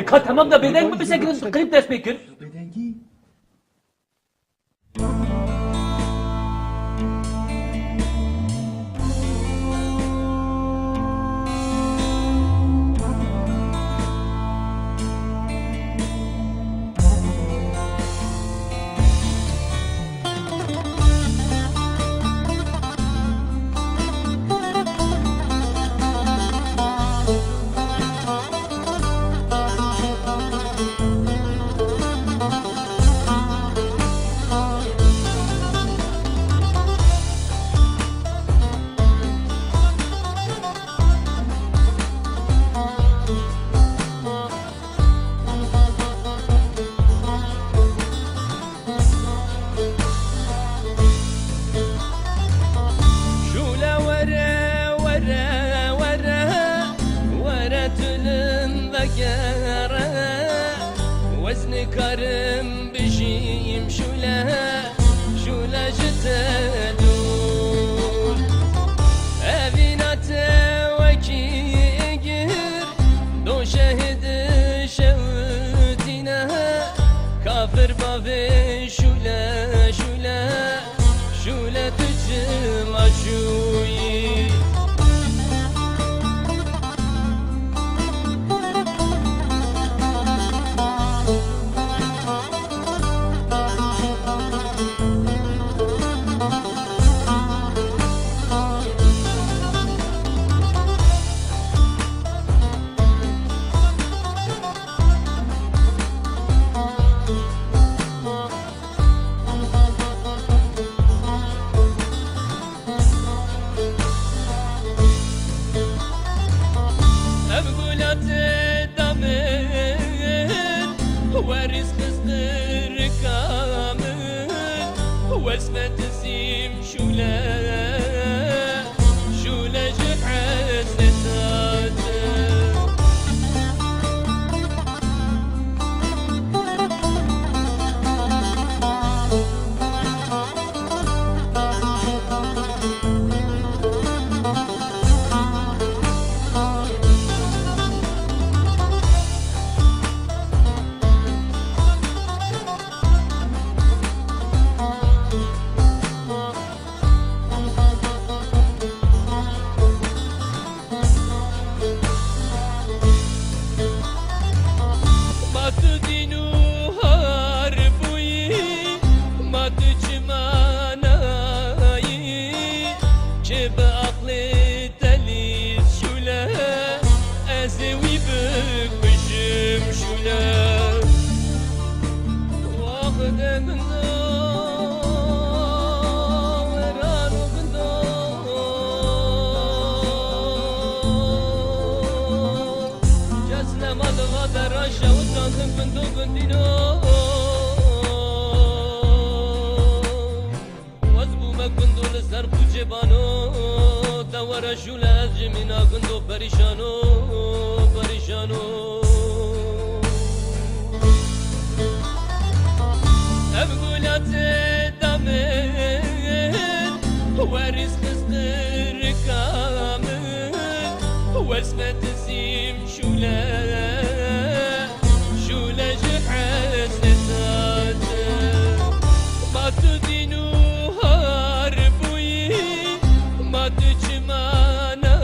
Ka tamam da bedeng mi bize klip ders bekir? Karım bişim şule jitedul Evinate vekigir Do şehidi şevdine Kafir bave şule tücüm aşuyi واسمة تسيم شولة جحد نتاته دور شوله از جمینا گندو پریشانو ابگولات دامن ورز قصدر کامل واسمة تسيم شوله جحد نتاته ما تدينو هاربوي ما تجمعناي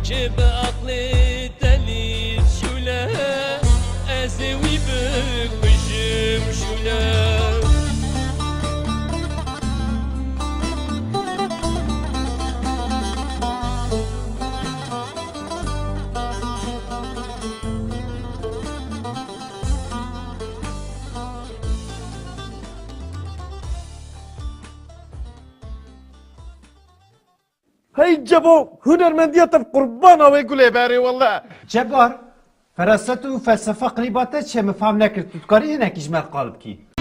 جيب عقلي تليس شوله أزوي بك وجم شوله هی جبو هنرمندیت قربان آوی گله بری والله جبار فراست و فلسفه قریباته چه مفهم نکرد تو کاری هنکیش مر قالب کی